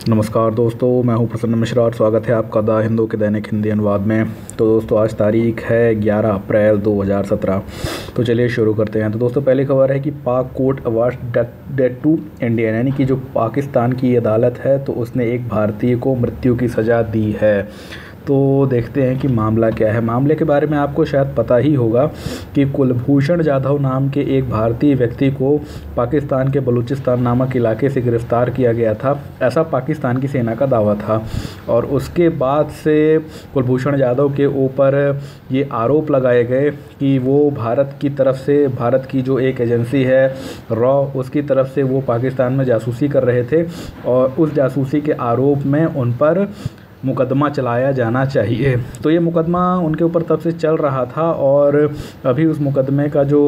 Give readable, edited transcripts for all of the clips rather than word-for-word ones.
नमस्कार दोस्तों, मैं हूं प्रसन्न मिश्रा और स्वागत है आपका द हिंदू के दैनिक हिंदी अनुवाद में। तो दोस्तों, आज तारीख है 11 अप्रैल 2017। तो चलिए शुरू करते हैं। तो दोस्तों, पहली खबर है कि Pak court award death to Indian, यानी कि जो पाकिस्तान की अदालत है तो उसने एक भारतीय को मृत्यु की सज़ा दी है। तो देखते हैं कि मामला क्या है। मामले के बारे में आपको शायद पता ही होगा कि कुलभूषण जाधव नाम के एक भारतीय व्यक्ति को पाकिस्तान के बलूचिस्तान नामक इलाके से गिरफ़्तार किया गया था, ऐसा पाकिस्तान की सेना का दावा था। और उसके बाद से कुलभूषण जाधव के ऊपर ये आरोप लगाए गए कि वो भारत की तरफ से, भारत की जो एक एजेंसी है रॉ, उसकी तरफ से वो पाकिस्तान में जासूसी कर रहे थे और उस जासूसी के आरोप में उन पर मुकदमा चलाया जाना चाहिए। तो ये मुकदमा उनके ऊपर तब से चल रहा था और अभी उस मुकदमे का जो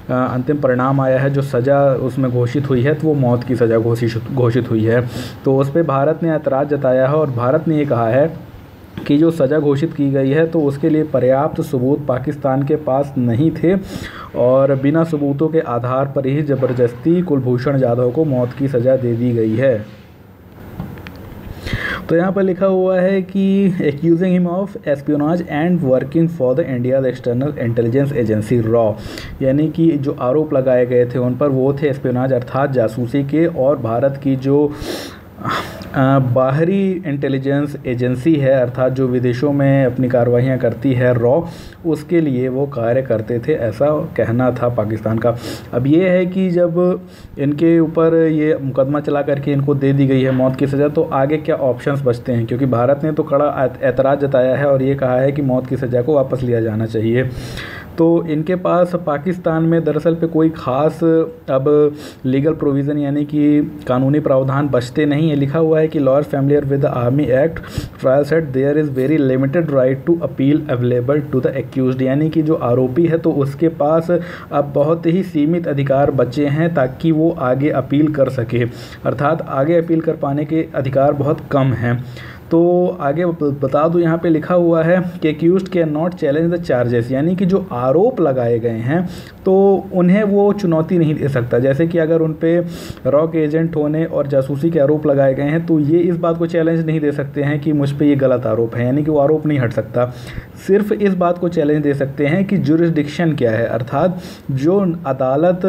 अंतिम परिणाम आया है, जो सज़ा उसमें घोषित हुई है, तो वो मौत की सज़ा घोषित हुई है। तो उस पर भारत ने ऐतराज़ जताया है और भारत ने ये कहा है कि जो सज़ा घोषित की गई है तो उसके लिए पर्याप्त सबूत पाकिस्तान के पास नहीं थे और बिना सबूतों के आधार पर ही ज़बरदस्ती कुलभूषण जाधव को मौत की सज़ा दे दी गई है। तो यहाँ पर लिखा हुआ है कि accusing him of espionage and working for the India external intelligence agency raw, यानी कि जो आरोप लगाए गए थे उन पर वो थे एस्पियोनाज अर्थात जासूसी के, और भारत की जो बाहरी इंटेलिजेंस एजेंसी है अर्थात जो विदेशों में अपनी कार्रवाइयाँ करती है रॉ, उसके लिए वो कार्य करते थे, ऐसा कहना था पाकिस्तान का। अब ये है कि जब इनके ऊपर ये मुकदमा चला करके इनको दे दी गई है मौत की सज़ा, तो आगे क्या ऑप्शंस बचते हैं, क्योंकि भारत ने तो कड़ा ऐतराज़ जताया है और ये कहा है कि मौत की सज़ा को वापस लिया जाना चाहिए। तो इनके पास पाकिस्तान में दरअसल पे कोई ख़ास अब लीगल प्रोविज़न यानी कि कानूनी प्रावधान बचते नहीं है। लिखा हुआ है कि lawyer familiar with the army act trial set there is very limited right to appeal available to the accused, यानी कि जो आरोपी है तो उसके पास अब बहुत ही सीमित अधिकार बचे हैं ताकि वो आगे अपील कर सके, अर्थात आगे अपील कर पाने के अधिकार बहुत कम हैं। तो आगे बता दूं, यहाँ पे लिखा हुआ है कि accused can not challenge the charges, यानी कि जो आरोप लगाए गए हैं तो उन्हें वो चुनौती नहीं दे सकता। जैसे कि अगर उन पे रॉ के एजेंट होने और जासूसी के आरोप लगाए गए हैं तो ये इस बात को चैलेंज नहीं दे सकते हैं कि मुझ पे ये गलत आरोप है, यानी कि वो आरोप नहीं हट सकता। सिर्फ इस बात को चैलेंज दे सकते हैं कि जुरिस्डिक्शन क्या है, अर्थात जो अदालत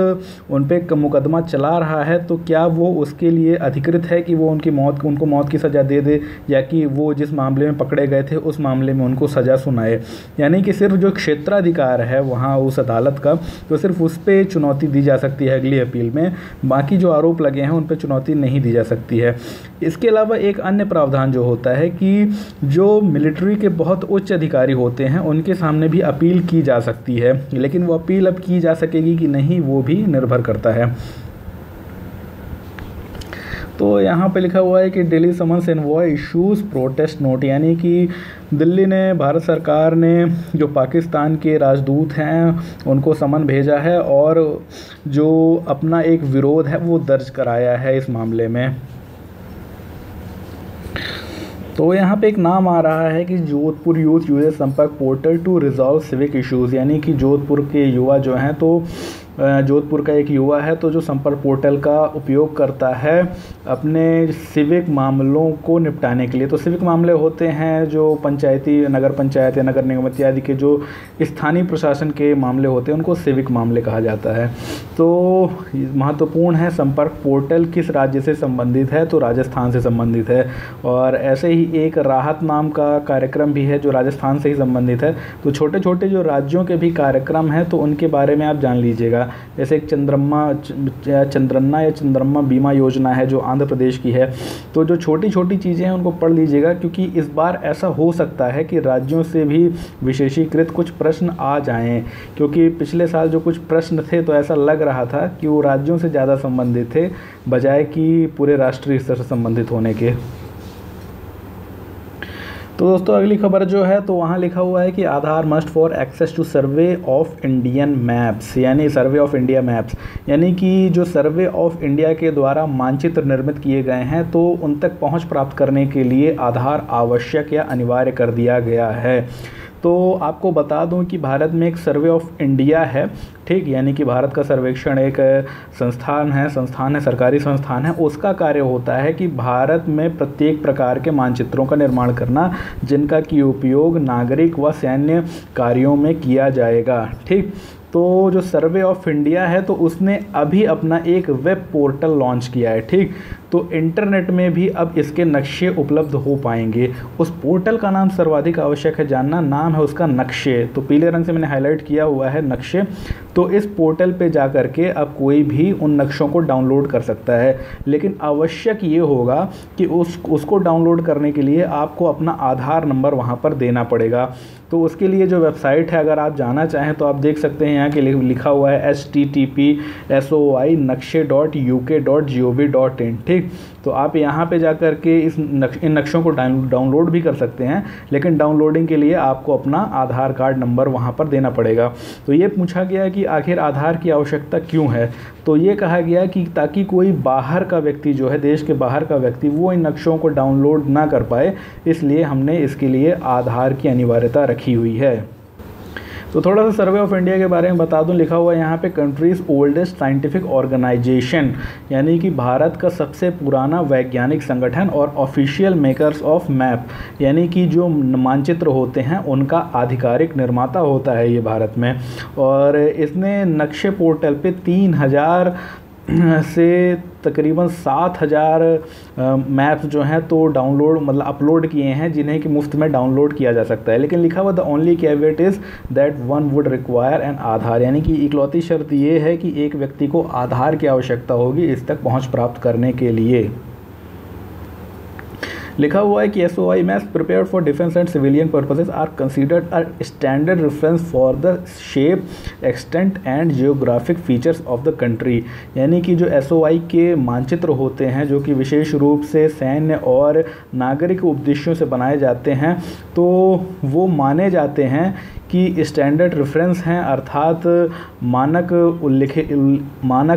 उन पे मुकदमा चला रहा है तो क्या वो उसके लिए अधिकृत है कि वो उनको मौत की सज़ा दे दे, या कि वो जिस मामले में पकड़े गए थे उस मामले में उनको सज़ा सुनाए। यानी कि सिर्फ जो क्षेत्राधिकार है वहाँ उस अदालत का, तो सिर्फ उस पर चुनौती दी जा सकती है अगली अपील में, बाकी जो आरोप लगे हैं उन पर चुनौती नहीं दी जा सकती है। इसके अलावा एक अन्य प्रावधान जो होता है कि जो मिलिट्री के बहुत उच्च अधिकारी होते हैं उनके सामने भी अपील की जा सकती है, लेकिन वो अपील अब की जा सकेगी कि नहीं वो भी निर्भर करता है। तो यहाँ पे लिखा हुआ है कि Delhi summons envoy issues protest note, यानी कि दिल्ली ने, भारत सरकार ने जो पाकिस्तान के राजदूत हैं उनको समन भेजा है और जो अपना एक विरोध है वो दर्ज कराया है इस मामले में। तो यहाँ पे एक नाम आ रहा है कि Jodhpur youth user Sampark portal to resolve civic issues, यानी कि जोधपुर के युवा जो हैं, तो जोधपुर का एक युवा है तो जो संपर्क पोर्टल का उपयोग करता है अपने सिविक मामलों को निपटाने के लिए। तो सिविक मामले होते हैं जो पंचायती, नगर पंचायत या नगर निगम इत्यादि के जो स्थानीय प्रशासन के मामले होते हैं उनको सिविक मामले कहा जाता है। तो महत्वपूर्ण है संपर्क पोर्टल किस राज्य से संबंधित है, तो राजस्थान से संबंधित है। और ऐसे ही एक राहत नाम का कार्यक्रम भी है जो राजस्थान से ही संबंधित है। तो छोटे छोटे जो राज्यों के भी कार्यक्रम हैं तो उनके बारे में आप जान लीजिएगा। जैसे एक चंद्रन्ना या चंद्रम्मा बीमा योजना है जो आंध्र प्रदेश की है। तो जो छोटी छोटी चीज़ें हैं उनको पढ़ लीजिएगा, क्योंकि इस बार ऐसा हो सकता है कि राज्यों से भी विशेषीकृत कुछ प्रश्न आ जाएं, क्योंकि पिछले साल जो कुछ प्रश्न थे तो ऐसा लग रहा था कि वो राज्यों से ज़्यादा संबंधित थे बजाय कि पूरे राष्ट्रीय स्तर से संबंधित होने के। तो दोस्तों, अगली खबर जो है तो वहाँ लिखा हुआ है कि Aadhaar must for access to survey of Indian maps, यानी सर्वे ऑफ इंडिया मैप्स, यानी कि जो सर्वे ऑफ इंडिया के द्वारा मानचित्र निर्मित किए गए हैं तो उन तक पहुँच प्राप्त करने के लिए आधार आवश्यक या अनिवार्य कर दिया गया है। तो आपको बता दूं कि भारत में एक सर्वे ऑफ इंडिया है, ठीक, यानी कि भारत का सर्वेक्षण एक संस्थान है, सरकारी संस्थान है। उसका कार्य होता है कि भारत में प्रत्येक प्रकार के मानचित्रों का निर्माण करना, जिनका कि उपयोग नागरिक व सैन्य कार्यों में किया जाएगा। ठीक, तो जो सर्वे ऑफ इंडिया है तो उसने अभी अपना एक वेब पोर्टल लॉन्च किया है। ठीक, तो इंटरनेट में भी अब इसके नक्शे उपलब्ध हो पाएंगे। उस पोर्टल का नाम सर्वाधिक आवश्यक है जानना, नाम है उसका नक्शे। तो पीले रंग से मैंने हाईलाइट किया हुआ है नक्शे। तो इस पोर्टल पे जा कर के अब कोई भी उन नक्शों को डाउनलोड कर सकता है, लेकिन आवश्यक ये होगा कि उसको डाउनलोड करने के लिए आपको अपना आधार नंबर वहाँ पर देना पड़ेगा। तो उसके लिए जो वेबसाइट है, अगर आप जाना चाहें तो आप देख सकते हैं, यहाँ के लिखा हुआ है http://soi.nakshe.uk.gov.in। ठीक, तो आप यहाँ पे जा कर के इन नक्शों को डाउनलोड भी कर सकते हैं, लेकिन डाउनलोडिंग के लिए आपको अपना आधार कार्ड नंबर वहाँ पर देना पड़ेगा। तो ये पूछा गया कि आखिर आधार की आवश्यकता क्यों है, तो ये कहा गया कि ताकि कोई बाहर का व्यक्ति जो है, देश के बाहर का व्यक्ति, वो इन नक्शों को डाउनलोड ना कर पाए, इसलिए हमने इसके लिए आधार की अनिवार्यता रखी हुई है। तो थोड़ा सा सर्वे ऑफ इंडिया के बारे में बता दूं, लिखा हुआ है यहाँ पे कंट्रीज़ ओल्डेस्ट साइंटिफिक ऑर्गेनाइजेशन, यानी कि भारत का सबसे पुराना वैज्ञानिक संगठन, और ऑफिशियल मेकर्स ऑफ मैप, यानी कि जो मानचित्र होते हैं उनका आधिकारिक निर्माता होता है ये भारत में। और इसने नक्शे पोर्टल पे 3000 से तकरीबन 7000 मैप्स जो हैं तो अपलोड किए हैं, जिन्हें कि मुफ्त में डाउनलोड किया जा सकता है। लेकिन लिखा हुआ the only caveat is that one would require an Aadhaar, यानी कि इकलौती शर्त ये है कि एक व्यक्ति को आधार की आवश्यकता होगी इस तक पहुंच प्राप्त करने के लिए। लिखा हुआ है कि SOI maps prepared for defence and civilian purposes are considered a standard reference for the shape, extent and geographic features of the country, यानी कि जो SOI के मानचित्र होते हैं जो कि विशेष रूप से सैन्य और नागरिक उद्देश्यों से बनाए जाते हैं, तो वो माने जाते हैं कि स्टैंडर्ड रेफरेंस हैं, अर्थात मानक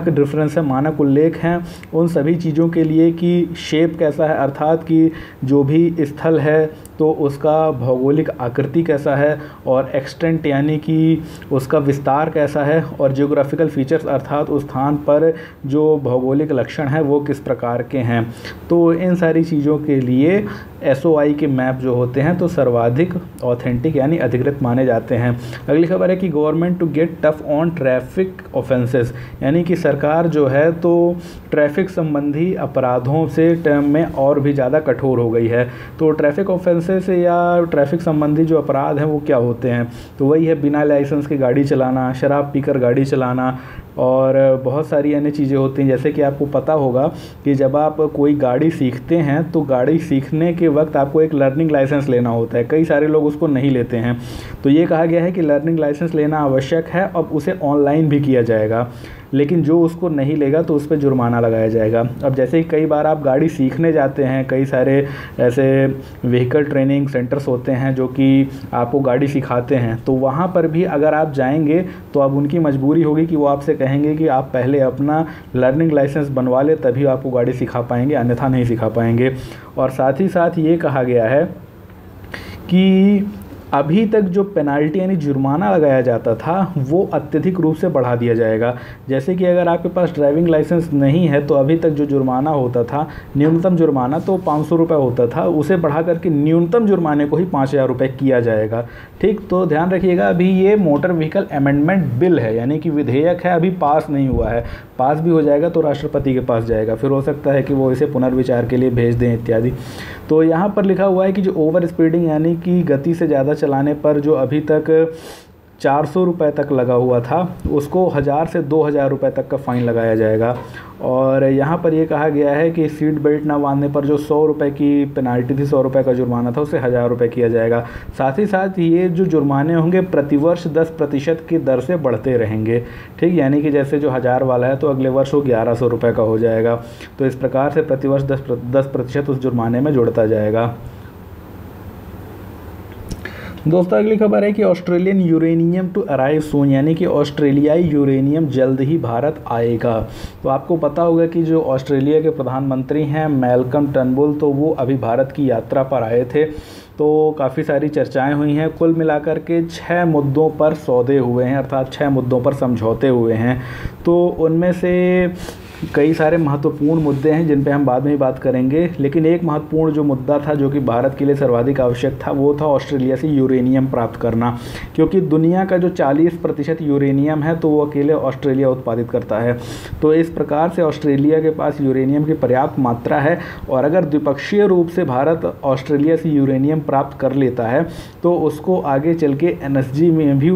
रेफरेंस है, मानक उल्लेख हैं उन सभी चीज़ों के लिए कि शेप कैसा है, अर्थात कि जो भी स्थल है तो उसका भौगोलिक आकृति कैसा है, और एक्सटेंट यानी कि उसका विस्तार कैसा है, और जियोग्राफिकल फीचर्स अर्थात उस स्थान पर जो भौगोलिक लक्षण है वो किस प्रकार के हैं। तो इन सारी चीज़ों के लिए SOI के मैप जो होते हैं तो सर्वाधिक ऑथेंटिक यानी अधिकृत माने जाते हैं। अगली खबर है कि government to get tough on traffic offences, यानी कि सरकार जो है तो ट्रैफिक संबंधी अपराधों से में और भी ज़्यादा कठोर हो गई है। तो ट्रैफिक ऑफेंसेस या ट्रैफिक संबंधी जो अपराध हैं वो क्या होते हैं, तो वही है बिना लाइसेंस के गाड़ी चलाना, शराब पीकर गाड़ी चलाना, और बहुत सारी अन्य चीज़ें होती हैं। जैसे कि आपको पता होगा कि जब आप कोई गाड़ी सीखते हैं तो गाड़ी सीखने के वक्त आपको एक लर्निंग लाइसेंस लेना होता है, कई सारे लोग उसको नहीं लेते हैं। तो ये कहा गया है कि लर्निंग लाइसेंस लेना आवश्यक है, अब उसे ऑनलाइन भी किया जाएगा, लेकिन जो उसको नहीं लेगा तो उस पर जुर्माना लगाया जाएगा। अब जैसे कि कई बार आप गाड़ी सीखने जाते हैं, कई सारे ऐसे व्हीकल ट्रेनिंग सेंटर्स होते हैं जो कि आपको गाड़ी सिखाते हैं, तो वहाँ पर भी अगर आप जाएंगे तो अब उनकी मजबूरी होगी कि वो आपसे कहेंगे कि आप पहले अपना लर्निंग लाइसेंस बनवा ले, तभी आपको गाड़ी सिखा पाएंगे, अन्यथा नहीं सिखा पाएंगे। और साथ ही साथ ये कहा गया है कि अभी तक जो पेनाल्टी यानी जुर्माना लगाया जाता था वो अत्यधिक रूप से बढ़ा दिया जाएगा। जैसे कि अगर आपके पास ड्राइविंग लाइसेंस नहीं है तो अभी तक जो जुर्माना होता था, न्यूनतम जुर्माना तो 500 रुपये होता था, उसे बढ़ा करके न्यूनतम जुर्माने को ही 5000 रुपये किया जाएगा। ठीक, तो ध्यान रखिएगा, अभी ये मोटर व्हीकल अमेंडमेंट बिल है, यानी कि विधेयक है, अभी पास नहीं हुआ है। पास भी हो जाएगा तो राष्ट्रपति के पास जाएगा, फिर हो सकता है कि वो इसे पुनर्विचार के लिए भेज दें इत्यादि। तो यहाँ पर लिखा हुआ है कि जो ओवर स्पीडिंग यानी कि गति से ज़्यादा चलाने पर जो अभी तक 400 रुपये तक लगा हुआ था, उसको 1000 से 2000 रुपये तक का फ़ाइन लगाया जाएगा। और यहाँ पर ये कहा गया है कि सीट बेल्ट ना बांधने पर जो 100 रुपये की पेनाल्टी थी, 100 रुपये का जुर्माना था, उसे 1000 रुपये किया जाएगा। साथ ही साथ ये जो जुर्माने होंगे प्रतिवर्ष 10% की दर से बढ़ते रहेंगे। ठीक, यानी कि जैसे जो 1000 वाला है तो अगले वर्ष वो 1100 रुपये का हो जाएगा। तो इस प्रकार से प्रतिवर्ष 10% उस जुर्माने में जुड़ता जाएगा। दोस्तों अगली खबर है कि ऑस्ट्रेलियन यूरेनियम टू अराइव सून, यानी कि ऑस्ट्रेलियाई यूरेनियम जल्द ही भारत आएगा। तो आपको पता होगा कि जो ऑस्ट्रेलिया के प्रधानमंत्री हैं मैल्कम टर्नबुल, तो वो अभी भारत की यात्रा पर आए थे। तो काफ़ी सारी चर्चाएं हुई हैं। कुल मिलाकर के 6 मुद्दों पर सौदे हुए हैं, अर्थात 6 मुद्दों पर समझौते हुए हैं। तो उनमें से कई सारे महत्वपूर्ण मुद्दे हैं जिन पे हम बाद में ही बात करेंगे, लेकिन एक महत्वपूर्ण जो मुद्दा था जो कि भारत के लिए सर्वाधिक आवश्यक था वो था ऑस्ट्रेलिया से यूरेनियम प्राप्त करना, क्योंकि दुनिया का जो 40% यूरेनियम है तो वो अकेले ऑस्ट्रेलिया उत्पादित करता है। तो इस प्रकार से ऑस्ट्रेलिया के पास यूरेनियम की पर्याप्त मात्रा है, और अगर द्विपक्षीय रूप से भारत ऑस्ट्रेलिया से यूरेनियम प्राप्त कर लेता है तो उसको आगे चल के एनएसजी में भी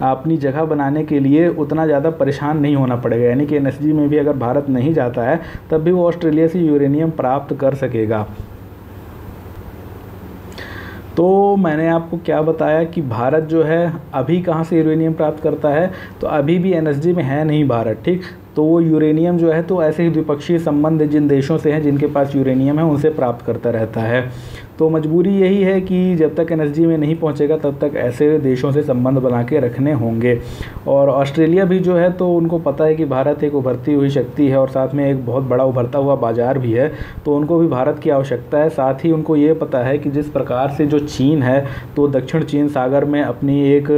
अपनी जगह बनाने के लिए उतना ज़्यादा परेशान नहीं होना पड़ेगा। यानी कि एनएसजी में भी अगर भारत नहीं जाता है तब भी वो ऑस्ट्रेलिया से यूरेनियम प्राप्त कर सकेगा। तो मैंने आपको क्या बताया कि भारत जो है अभी कहाँ से यूरेनियम प्राप्त करता है, तो अभी भी एनएसजी में है नहीं भारत, ठीक। तो वो यूरेनियम जो है तो ऐसे ही द्विपक्षीय संबंध जिन देशों से हैं जिनके पास यूरेनियम है उनसे प्राप्त करता रहता है। तो मजबूरी यही है कि जब तक एनएसजी में नहीं पहुंचेगा तब तक ऐसे देशों से संबंध बना के रखने होंगे। और ऑस्ट्रेलिया भी जो है तो उनको पता है कि भारत एक उभरती हुई शक्ति है और साथ में एक बहुत बड़ा उभरता हुआ बाज़ार भी है, तो उनको भी भारत की आवश्यकता है। साथ ही उनको ये पता है कि जिस प्रकार से जो चीन है तो दक्षिण चीन सागर में अपनी एक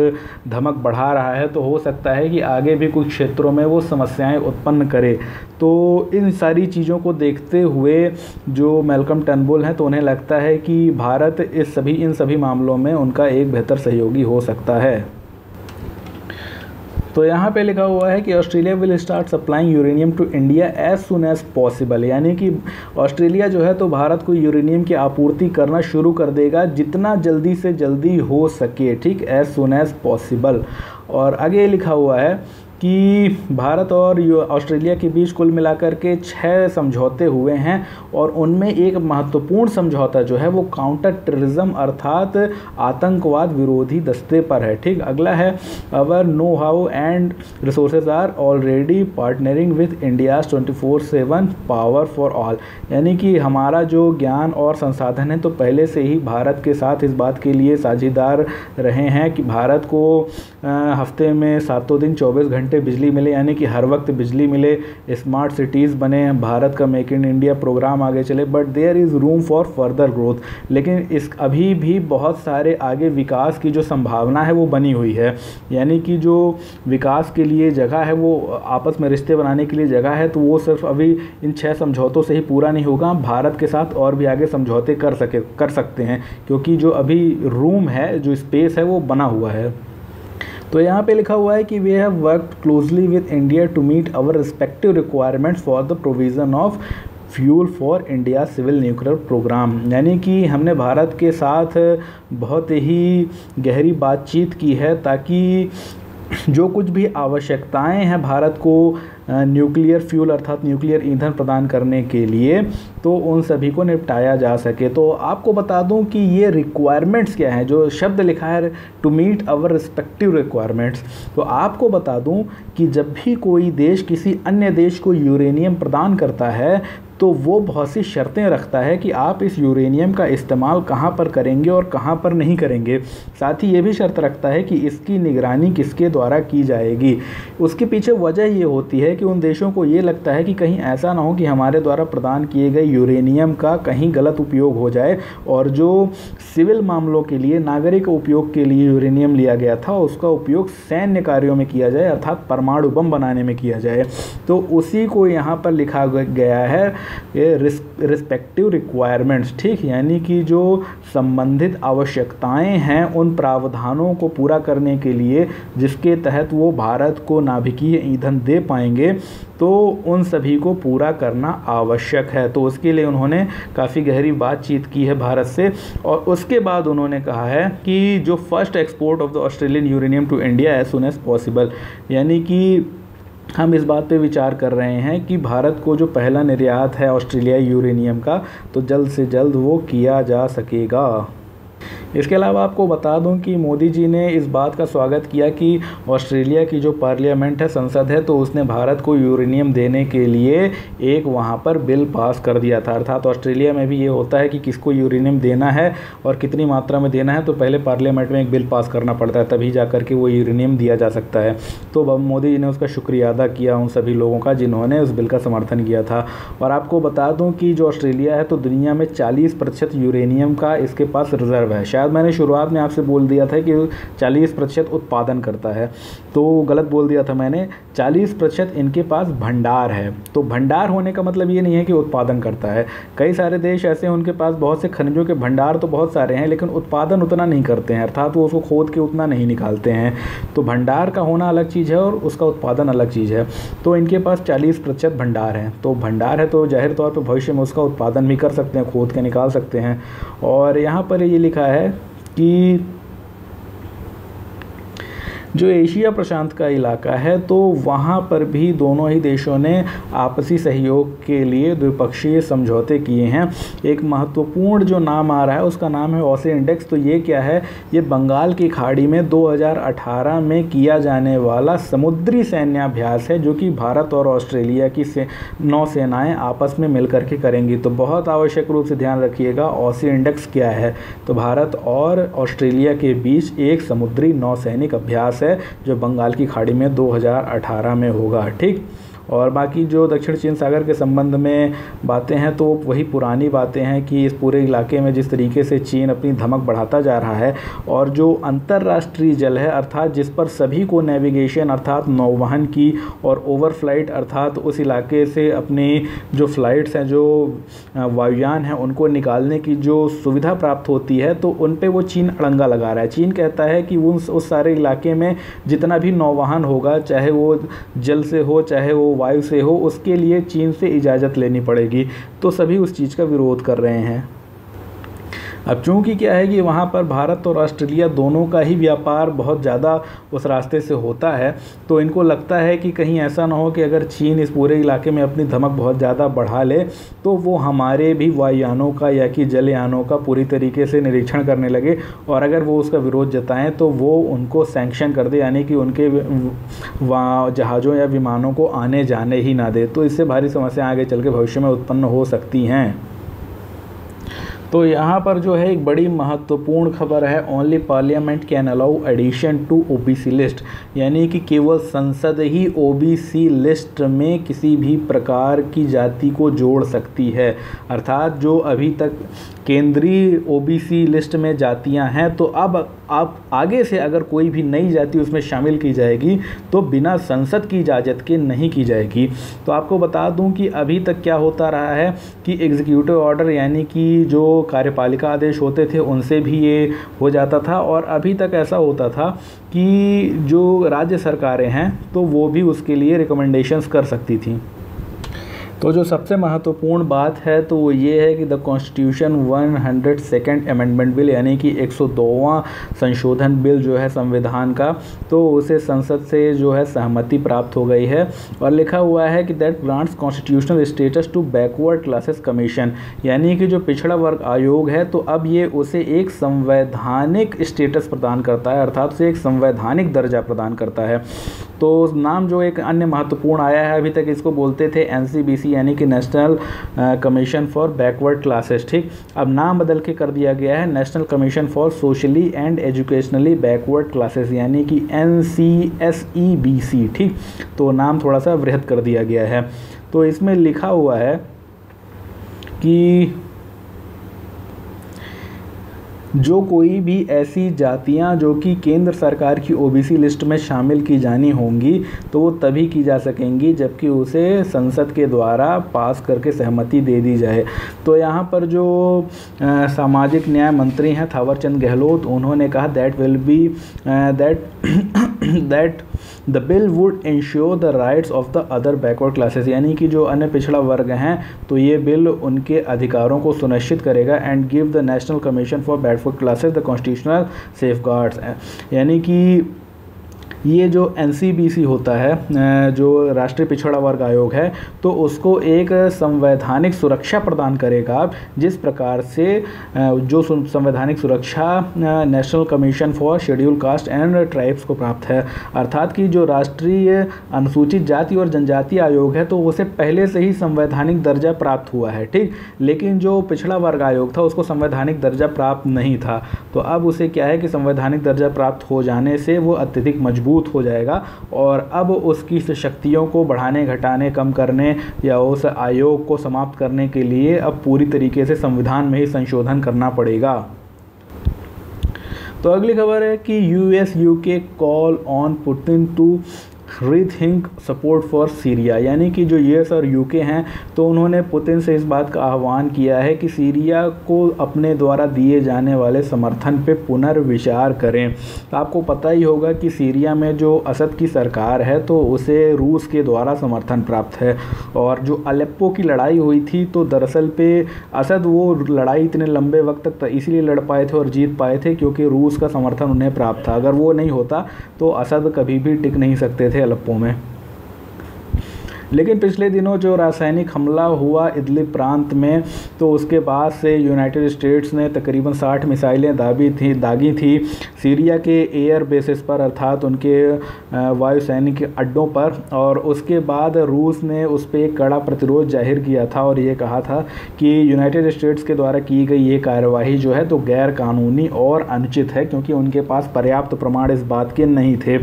धमक बढ़ा रहा है, तो हो सकता है कि आगे भी कुछ क्षेत्रों में वो समस्याएं उत्पन्न करे। तो इन सारी चीज़ों को देखते हुए जो मैल्कम टर्नबुल हैं तो उन्हें लगता है कि भारत इन सभी मामलों में उनका एक बेहतर सहयोगी हो सकता है। तो यहाँ पे लिखा हुआ है कि Australia will start supplying uranium to India as soon as possible, यानी कि ऑस्ट्रेलिया जो है तो भारत को यूरेनियम की आपूर्ति करना शुरू कर देगा जितना जल्दी से जल्दी हो सके, ठीक, एज सुन एज पॉसिबल। और आगे लिखा हुआ है कि भारत और ऑस्ट्रेलिया के बीच कुल मिलाकर के 6 समझौते हुए हैं, और उनमें एक महत्वपूर्ण समझौता जो है वो काउंटर टेररिज्म अर्थात आतंकवाद विरोधी दस्ते पर है, ठीक। अगला है our know how and resources are already partnering with India's 24/7 power for all, यानी कि हमारा जो ज्ञान और संसाधन है तो पहले से ही भारत के साथ इस बात के लिए साझेदार रहे हैं कि भारत को हफ्ते में 7 दिन 24 घंटे बिजली मिले, यानी कि हर वक्त बिजली मिले, स्मार्ट सिटीज़ बने, भारत का मेक इन इंडिया प्रोग्राम आगे चले। But there is room for further growth, लेकिन इस अभी भी बहुत सारे आगे विकास की जो संभावना है वो बनी हुई है। यानी कि जो विकास के लिए जगह है वो आपस में रिश्ते बनाने के लिए जगह है, तो वो सिर्फ अभी इन 6 समझौतों से ही पूरा नहीं होगा। भारत के साथ और भी आगे समझौते कर सकते हैं, क्योंकि जो अभी रूम है, जो स्पेस है वो बना हुआ है। तो यहाँ पे लिखा हुआ है कि we have worked closely with India to meet our respective requirements for the provision of fuel for India civil nuclear programme, यानी कि हमने भारत के साथ बहुत ही गहरी बातचीत की है ताकि जो कुछ भी आवश्यकताएं हैं भारत को न्यूक्लियर फ्यूल अर्थात न्यूक्लियर ईंधन प्रदान करने के लिए, तो उन सभी को निपटाया जा सके। तो आपको बता दूं कि ये रिक्वायरमेंट्स क्या हैं, जो शब्द लिखा है to meet our respective requirements, तो आपको बता दूं कि जब भी कोई देश किसी अन्य देश को यूरेनियम प्रदान करता है तो वो बहुत सी शर्तें रखता है कि आप इस यूरेनियम का इस्तेमाल कहाँ पर करेंगे और कहाँ पर नहीं करेंगे। साथ ही ये भी शर्त रखता है कि इसकी निगरानी किसके द्वारा की जाएगी। उसके पीछे वजह ये होती है कि उन देशों को ये लगता है कि कहीं ऐसा ना हो कि हमारे द्वारा प्रदान किए गए यूरेनियम का कहीं गलत उपयोग हो जाए, और जो सिविल मामलों के लिए, नागरिक उपयोग के लिए यूरेनियम लिया गया था उसका उपयोग सैन्य कार्यों में किया जाए, अर्थात परमाणु बम बनाने में किया जाए। तो उसी को यहाँ पर लिखा गया है ये रिस्पेक्टिव रिक्वायरमेंट्स, ठीक, यानी कि जो संबंधित आवश्यकताएं हैं उन प्रावधानों को पूरा करने के लिए जिसके तहत वो भारत को नाभिकीय ईंधन दे पाएंगे, तो उन सभी को पूरा करना आवश्यक है। तो उसके लिए उन्होंने काफ़ी गहरी बातचीत की है भारत से, और उसके बाद उन्होंने कहा है कि जो first export of the Australian uranium to India as soon as possible, यानी कि हम इस बात पे विचार कर रहे हैं कि भारत को जो पहला निर्यात है ऑस्ट्रेलियाई यूरेनियम का, तो जल्द से जल्द वो किया जा सकेगा। इसके अलावा आपको बता दूं कि मोदी जी ने इस बात का स्वागत किया कि ऑस्ट्रेलिया की जो पार्लियामेंट है, संसद है, तो उसने भारत को यूरेनियम देने के लिए एक वहाँ पर बिल पास कर दिया था। अर्थात ऑस्ट्रेलिया में भी ये होता है कि किसको यूरेनियम देना है और कितनी मात्रा में देना है, तो पहले पार्लियामेंट में एक बिल पास करना पड़ता है, तभी जा करके वो यूरेनियम दिया जा सकता है। तो मोदी जी ने उसका शुक्रिया अदा किया उन सभी लोगों का जिन्होंने उस बिल का समर्थन किया था। और आपको बता दूं कि जो ऑस्ट्रेलिया है तो दुनिया में 40% यूरेनियम का इसके पास रिजर्व है। शायद मैंने शुरुआत में आपसे बोल दिया था कि 40% उत्पादन करता है, तो गलत बोल दिया था मैंने। 40% इनके पास भंडार है। तो भंडार होने का मतलब ये नहीं है कि उत्पादन करता है। कई सारे देश ऐसे हैं उनके पास बहुत से खनिजों के भंडार तो बहुत सारे हैं, लेकिन उत्पादन उतना नहीं करते हैं, अर्थात वो उसको खोद के उतना नहीं निकालते हैं। तो भंडार का होना अलग चीज़ है और उसका उत्पादन अलग चीज़ है। तो इनके पास 40% भंडार है। तो भंडार है तो जाहिर तौर पर भविष्य में उसका उत्पादन भी कर सकते हैं, खोद के निकाल सकते हैं। और यहाँ पर ये लिखा है कि जो एशिया प्रशांत का इलाका है तो वहाँ पर भी दोनों ही देशों ने आपसी सहयोग के लिए द्विपक्षीय समझौते किए हैं। एक महत्वपूर्ण जो नाम आ रहा है उसका नाम है ऑसी इंडेक्स। तो ये क्या है? ये बंगाल की खाड़ी में 2018 में किया जाने वाला समुद्री सैन्याभ्यास है, जो कि भारत और ऑस्ट्रेलिया की नौसेनाएं आपस में मिलकर के करेंगी। तो बहुत आवश्यक रूप से ध्यान रखिएगा, ऑसी इंडेक्स क्या है? तो भारत और ऑस्ट्रेलिया के बीच एक समुद्री नौसैनिक अभ्यास है जो बंगाल की खाड़ी में 2018 में होगा। ठीक। और बाकी जो दक्षिण चीन सागर के संबंध में बातें हैं तो वही पुरानी बातें हैं कि इस पूरे इलाके में जिस तरीके से चीन अपनी धमक बढ़ाता जा रहा है और जो अंतर्राष्ट्रीय जल है अर्थात जिस पर सभी को नेविगेशन अर्थात नौवहन की और ओवरफ्लाइट अर्थात उस इलाके से अपनी जो फ्लाइट्स हैं, जो वायुयान हैं, उनको निकालने की जो सुविधा प्राप्त होती है, तो उन पे वो चीन अड़ंगा लगा रहा है। चीन कहता है कि उस सारे इलाके में जितना भी नौवहन होगा, चाहे वो जल से हो चाहे वो वायु से हो, उसके लिए चीन से इजाज़त लेनी पड़ेगी। तो सभी उस चीज़ का विरोध कर रहे हैं। अब चूँकि क्या है कि वहाँ पर भारत और ऑस्ट्रेलिया दोनों का ही व्यापार बहुत ज़्यादा उस रास्ते से होता है, तो इनको लगता है कि कहीं ऐसा ना हो कि अगर चीन इस पूरे इलाके में अपनी धमक बहुत ज़्यादा बढ़ा ले तो वो हमारे भी वायुयानों का या कि जलयानों का पूरी तरीके से निरीक्षण करने लगे, और अगर वो उसका विरोध जताएं तो वो उनको सैंक्शन कर दे, यानी कि उनके जहाज़ों या विमानों को आने जाने ही ना दे। तो इससे भारी समस्या आगे चल के भविष्य में उत्पन्न हो सकती हैं। तो यहाँ पर जो है एक बड़ी महत्वपूर्ण खबर है, only Parliament can allow addition to OBC list, यानी कि केवल संसद ही ओबीसी लिस्ट में किसी भी प्रकार की जाति को जोड़ सकती है। अर्थात जो अभी तक केंद्रीय ओबीसी लिस्ट में जातियां हैं, तो अब आप आगे से अगर कोई भी नई जाति उसमें शामिल की जाएगी तो बिना संसद की इजाज़त के नहीं की जाएगी। तो आपको बता दूं कि अभी तक क्या होता रहा है कि एग्जीक्यूटिव ऑर्डर यानी कि जो कार्यपालिका आदेश होते थे उनसे भी ये हो जाता था, और अभी तक ऐसा होता था कि जो राज्य सरकारें हैं तो वो भी उसके लिए रिकमेंडेशंस कर सकती थी। तो जो सबसे महत्वपूर्ण बात है तो वो ये है कि the constitution 102nd amendment bill, यानी कि 102वां संशोधन बिल जो है संविधान का, तो उसे संसद से जो है सहमति प्राप्त हो गई है। और लिखा हुआ है कि that grants constitutional status to backward classes commission, यानी कि जो पिछड़ा वर्ग आयोग है तो अब ये उसे एक संवैधानिक स्टेटस प्रदान करता है, अर्थात उसे एक संवैधानिक दर्जा प्रदान करता है। तो नाम जो एक अन्य महत्वपूर्ण आया है, अभी तक इसको बोलते थे NCBC यानी कि national commission for backward classes. ठीक, अब नाम बदल के कर दिया गया है national commission for socially and educationally backward classes, यानी कि NCSEBC। ठीक, तो नाम थोड़ा सा वृहद कर दिया गया है। तो इसमें लिखा हुआ है कि जो कोई भी ऐसी जातियां जो कि केंद्र सरकार की ओबीसी लिस्ट में शामिल की जानी होंगी तो वो तभी की जा सकेंगी जबकि उसे संसद के द्वारा पास करके सहमति दे दी जाए। तो यहाँ पर जो सामाजिक न्याय मंत्री हैं थावरचंद गहलोत, उन्होंने कहा that the bill would ensure the rights of the other backward classes, यानी कि जो अन्य पिछड़ा वर्ग हैं तो ये बिल उनके अधिकारों को सुनिश्चित करेगा, and give the national commission for backward classes the constitutional safeguards, यानी कि ये जो NCBC होता है, जो राष्ट्रीय पिछड़ा वर्ग आयोग है, तो उसको एक संवैधानिक सुरक्षा प्रदान करेगा, जिस प्रकार से जो संवैधानिक सुरक्षा national commission for schedule caste and tribes को प्राप्त है। अर्थात कि जो राष्ट्रीय अनुसूचित जाति और जनजाति आयोग है, तो उसे पहले से ही संवैधानिक दर्जा प्राप्त हुआ है, ठीक। लेकिन जो पिछड़ा वर्ग आयोग था उसको संवैधानिक दर्जा प्राप्त नहीं था। तो अब उसे क्या है कि संवैधानिक दर्जा प्राप्त हो जाने से वो अत्यधिक मजबूत हो जाएगा और अब उसकी शक्तियों को बढ़ाने, घटाने, कम करने या उस आयोग को समाप्त करने के लिए अब पूरी तरीके से संविधान में ही संशोधन करना पड़ेगा। तो अगली खबर है कि US UK call on Putin to rethink support for Syria, यानी कि जो US और UK हैं, तो उन्होंने पुतिन से इस बात का आह्वान किया है कि सीरिया को अपने द्वारा दिए जाने वाले समर्थन पे पुनर्विचार करें। तो आपको पता ही होगा कि सीरिया में जो असद की सरकार है तो उसे रूस के द्वारा समर्थन प्राप्त है, और जो अलेप्पो की लड़ाई हुई थी तो दरअसल पे असद वो लड़ाई इतने लंबे वक्त तक इसीलिए लड़ पाए थे और जीत पाए थे क्योंकि रूस का समर्थन उन्हें प्राप्त था। अगर वो नहीं होता तो असद कभी भी टिक नहीं सकते थे अलेप्पो में। लेकिन पिछले दिनों जो रासायनिक हमला हुआ इदलिब प्रांत में, तो उसके बाद से यूनाइटेड स्टेट्स ने तकरीबन 60 मिसाइलें दागी थी सीरिया के एयर बेसिस पर, अर्थात उनके वायुसैनिक अड्डों पर, और उसके बाद रूस ने उस पर एक कड़ा प्रतिरोध जाहिर किया था और ये कहा था कि यूनाइटेड स्टेट्स के द्वारा की गई ये कार्यवाही जो है तो गैर कानूनी और अनुचित है, क्योंकि उनके पास पर्याप्त प्रमाण इस बात के नहीं थे।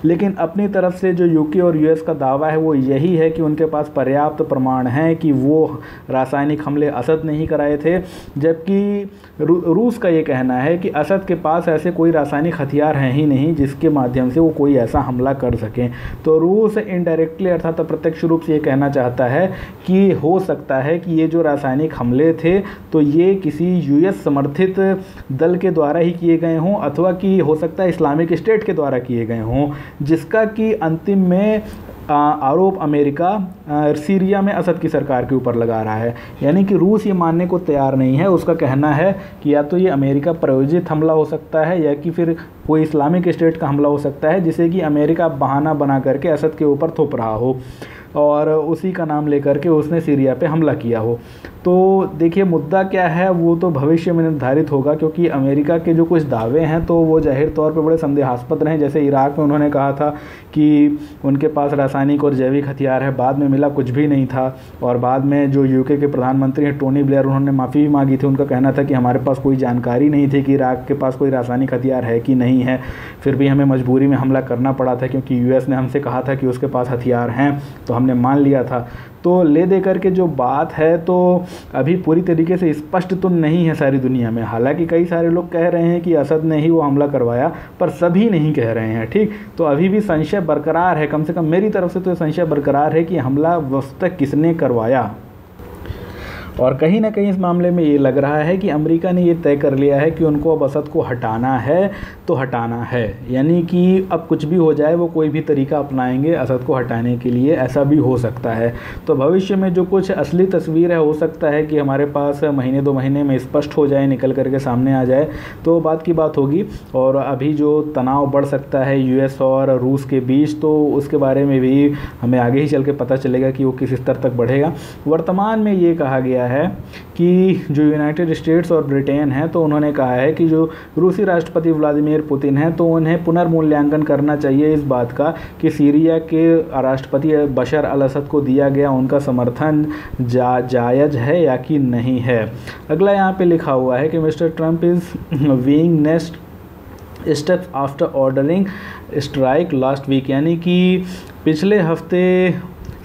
लेकिन अपनी तरफ से जो UK और US का दावा है वो यही है कि उनके पास पर्याप्त प्रमाण हैं कि वो रासायनिक हमले असद ने ही कराए थे, जबकि रूस का ये कहना है कि असद के पास ऐसे कोई रासायनिक हथियार हैं ही नहीं जिसके माध्यम से वो कोई ऐसा हमला कर सकें। तो रूस इनडायरेक्टली अर्थात अप्रत्यक्ष रूप से ये कहना चाहता है कि हो सकता है कि ये जो रासायनिक हमले थे तो ये किसी US समर्थित दल के द्वारा ही किए गए हों, अथवा कि हो सकता है इस्लामिक स्टेट के द्वारा किए गए हों, जिसका कि अंतिम में आरोप अमेरिका सीरिया में असद की सरकार के ऊपर लगा रहा है। यानी कि रूस ये मानने को तैयार नहीं है। उसका कहना है कि या तो ये अमेरिका प्रायोजित हमला हो सकता है या कि फिर कोई इस्लामिक स्टेट का हमला हो सकता है जिसे कि अमेरिका बहाना बना करके असद के ऊपर थोप रहा हो और उसी का नाम लेकर के उसने सीरिया पे हमला किया हो। तो देखिए मुद्दा क्या है वो तो भविष्य में निर्धारित होगा, क्योंकि अमेरिका के जो कुछ दावे हैं तो वो जाहिर तौर पे बड़े संदेहास्पद रहे। जैसे इराक में उन्होंने कहा था कि उनके पास रासायनिक और जैविक हथियार है, बाद में मिला कुछ भी नहीं था। और बाद में जो UK के प्रधानमंत्री हैं टोनी ब्लेयर, उन्होंने माफ़ी भी मांगी थी। उनका कहना था कि हमारे पास कोई जानकारी नहीं थी कि इराक के पास कोई रासायनिक हथियार है कि नहीं है, फिर भी हमें मजबूरी में हमला करना पड़ा था क्योंकि US ने हमसे कहा था कि उसके पास हथियार हैं, तो हमने मान लिया था। तो ले दे करके जो बात है तो अभी पूरी तरीके से स्पष्ट तो नहीं है सारी दुनिया में। हालांकि कई सारे लोग कह रहे हैं कि असद ने ही वो हमला करवाया, पर सभी नहीं कह रहे हैं, ठीक। तो अभी भी संशय बरकरार है, कम से कम मेरी तरफ से तो संशय बरकरार है कि हमला वस्तुतः किसने करवाया। और कहीं ना कहीं इस मामले में ये लग रहा है कि अमेरिका ने ये तय कर लिया है कि उनको अब असद को हटाना है तो हटाना है, यानी कि अब कुछ भी हो जाए वो कोई भी तरीका अपनाएंगे असद को हटाने के लिए, ऐसा भी हो सकता है। तो भविष्य में जो कुछ असली तस्वीर है हो सकता है कि हमारे पास महीने 2 महीने में स्पष्ट हो जाए, निकल करके सामने आ जाए, तो बात की बात होगी। और अभी जो तनाव बढ़ सकता है US और रूस के बीच, तो उसके बारे में भी हमें आगे ही चल के पता चलेगा कि वो किस स्तर तक बढ़ेगा। वर्तमान में ये कहा गया है कि जो यूनाइटेड स्टेट्स और ब्रिटेन है तो उन्होंने कहा है कि जो रूसी राष्ट्रपति व्लादिमीर पुतिन हैं तो उन्हें पुनर्मूल्यांकन करना चाहिए इस बात का कि सीरिया के राष्ट्रपति बशर अल असद को दिया गया उनका समर्थन जायज़ है या कि नहीं है। अगला यहाँ पे लिखा हुआ है कि mister Trump is weighing next steps after ordering strike last week, यानी कि पिछले हफ्ते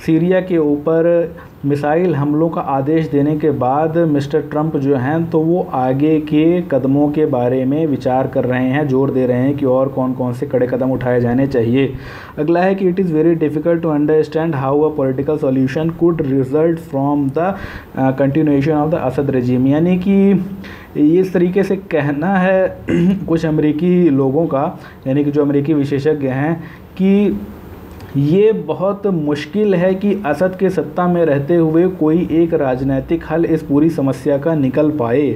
सीरिया के ऊपर मिसाइल हमलों का आदेश देने के बाद मिस्टर ट्रंप जो हैं तो वो आगे के कदमों के बारे में विचार कर रहे हैं, जोर दे रहे हैं कि और कौन कौन से कड़े कदम उठाए जाने चाहिए। अगला है कि it is very difficult to understand how a political solution could result from the continuation of the Assad regime, यानी कि इस तरीके से कहना है कुछ अमेरिकी लोगों का, यानी कि जो अमेरिकी विशेषज्ञ हैं, कि ये बहुत मुश्किल है कि असद के सत्ता में रहते हुए कोई एक राजनीतिक हल इस पूरी समस्या का निकल पाए।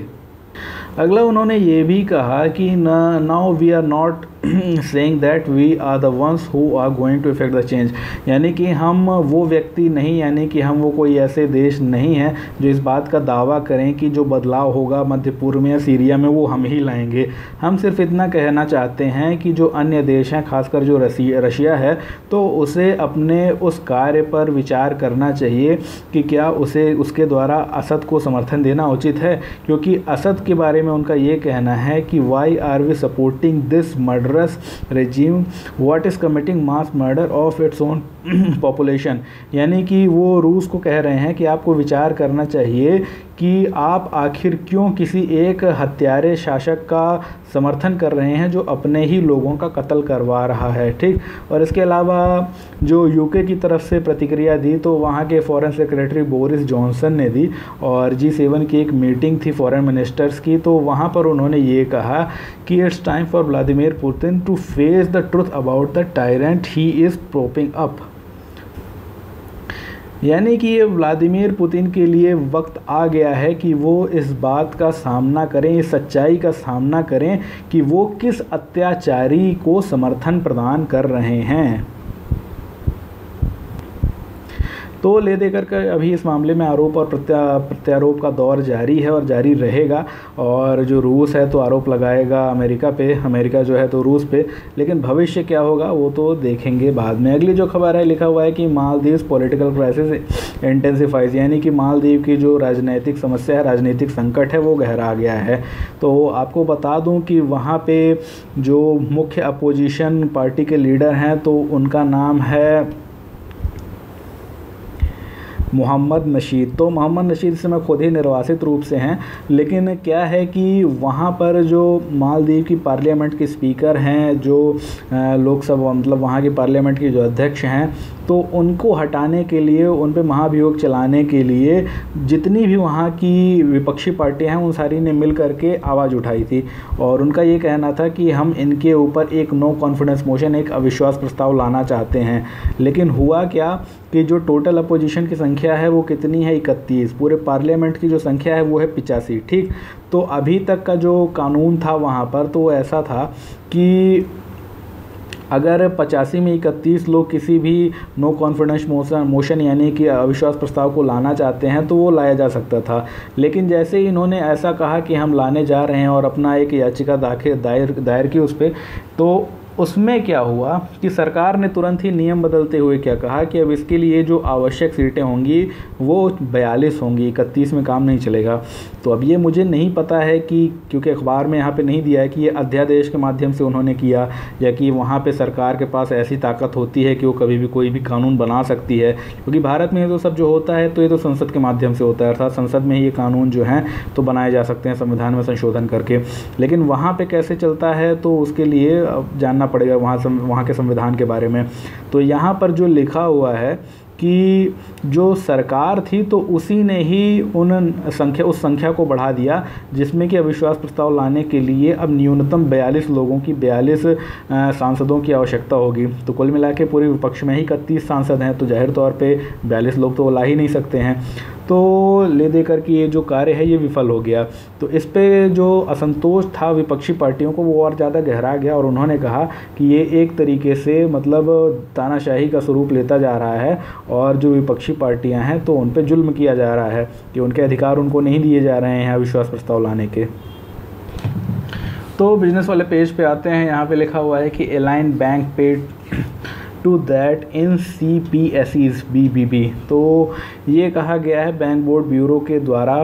अगला उन्होंने ये भी कहा कि now we are not saying that we are the ones who are going to effect the change, यानी कि हम वो व्यक्ति नहीं, यानी कि हम वो कोई ऐसे देश नहीं हैं जो इस बात का दावा करें कि जो बदलाव होगा मध्य पूर्व में या सीरिया में वो हम ही लाएंगे। हम सिर्फ इतना कहना चाहते हैं कि जो अन्य देश हैं, खासकर जो रशिया है, तो उसे अपने उस कार्य पर विचार करना चाहिए कि क्या उसे उसके द्वारा असद को समर्थन देना उचित है, क्योंकि असद के बारे में उनका ये कहना है कि why are we supporting this murderous regime what is committing mass murder of its own population, यानी कि वो रूस को कह रहे हैं कि आपको विचार करना चाहिए कि आप आखिर क्यों किसी एक हत्यारे शासक का समर्थन कर रहे हैं जो अपने ही लोगों का कत्ल करवा रहा है। ठीक, और इसके अलावा जो यूके की तरफ से प्रतिक्रिया दी तो वहाँ के फॉरेन सेक्रेटरी बोरिस जॉनसन ने दी, और G7 की एक मीटिंग थी फॉरेन मिनिस्टर्स की, तो वहाँ पर उन्होंने ये कहा कि it's time for Vladimir Putin to face the truth about the tyrant he is propping up, यानी कि ये व्लादिमीर पुतिन के लिए वक्त आ गया है कि वो इस बात का सामना करें, इस सच्चाई का सामना करें कि वो किस अत्याचारी को समर्थन प्रदान कर रहे हैं। तो ले देकर के अभी इस मामले में आरोप और प्रत्यारोप का दौर जारी है और जारी रहेगा, और जो रूस है तो आरोप लगाएगा अमेरिका पे, अमेरिका जो है तो रूस पे, लेकिन भविष्य क्या होगा वो तो देखेंगे बाद में। अगली जो खबर है, लिखा हुआ है कि मालदीव पॉलिटिकल क्राइसिस इंटेंसिफाइज, यानी कि मालदीव की जो राजनीतिक समस्या है, राजनीतिक संकट है, वो गहरा गया है। तो आपको बता दूं कि वहाँ पे जो मुख्य अपोजिशन पार्टी के लीडर हैं तो उनका नाम है मोहम्मद नशीद। तो मोहम्मद नशीद से मैं खुद ही निर्वासित रूप से हैं, लेकिन क्या है कि वहाँ पर जो मालदीव की पार्लियामेंट के स्पीकर हैं, जो लोकसभा मतलब वहाँ की पार्लियामेंट के जो अध्यक्ष हैं, तो उनको हटाने के लिए, उन पे महाभियोग चलाने के लिए जितनी भी वहाँ की विपक्षी पार्टियाँ हैं उन सारी ने मिल करके आवाज़ उठाई थी, और उनका ये कहना था कि हम इनके ऊपर एक नो कॉन्फिडेंस मोशन, एक अविश्वास प्रस्ताव लाना चाहते हैं। लेकिन हुआ क्या कि जो टोटल अपोजिशन की संख्या है वो कितनी है, 31, पूरे पार्लियामेंट की जो संख्या है वो है 85। ठीक, तो अभी तक का जो कानून था वहाँ पर तो वो ऐसा था कि अगर 85 में 31 लोग किसी भी नो कॉन्फिडेंस मोशन यानी कि अविश्वास प्रस्ताव को लाना चाहते हैं तो वो लाया जा सकता था। लेकिन जैसे ही इन्होंने ऐसा कहा कि हम लाने जा रहे हैं और अपना एक याचिका दायर की उस पर, तो उसमें क्या हुआ कि सरकार ने तुरंत ही नियम बदलते हुए क्या कहा कि अब इसके लिए जो आवश्यक सीटें होंगी वो 42 होंगी, 31 में काम नहीं चलेगा। तो अब ये मुझे नहीं पता है कि, क्योंकि अखबार में यहाँ पे नहीं दिया है कि ये अध्यादेश के माध्यम से उन्होंने किया या कि वहाँ पे सरकार के पास ऐसी ताकत होती है कि वो कभी भी कोई भी कानून बना सकती है, क्योंकि भारत में तो सब जो होता है तो ये तो संसद के माध्यम से होता है, अर्थात संसद में ही ये कानून जो हैं तो बनाए जा सकते हैं संविधान में संशोधन करके। लेकिन वहाँ पर कैसे चलता है तो उसके लिए जानना पड़ेगा वहाँ के संविधान के बारे में। तो यहाँ पर जो लिखा हुआ है कि जो सरकार थी तो उसी ने ही उस संख्या को बढ़ा दिया जिसमें कि अविश्वास प्रस्ताव लाने के लिए अब न्यूनतम 42 लोगों की 42 सांसदों की आवश्यकता होगी। तो कुल मिला के पूरे विपक्ष में ही 31 सांसद हैं, तो जाहिर तौर पे 42 लोग तो ला ही नहीं सकते हैं। तो ले देकर कि ये जो कार्य है ये विफल हो गया। तो इस पे जो असंतोष था विपक्षी पार्टियों को वो और ज़्यादा गहरा गया, और उन्होंने कहा कि ये एक तरीके से मतलब तानाशाही का स्वरूप लेता जा रहा है, और जो विपक्षी पार्टियां हैं तो उन पे जुल्म किया जा रहा है कि उनके अधिकार उनको नहीं दिए जा रहे हैं अविश्वास प्रस्ताव लाने के। तो बिजनेस वाले पेज पे आते हैं, यहाँ पे लिखा हुआ है कि align bank pay to that in CPSEs BBB। तो ये कहा गया है बैंक बोर्ड ब्यूरो के द्वारा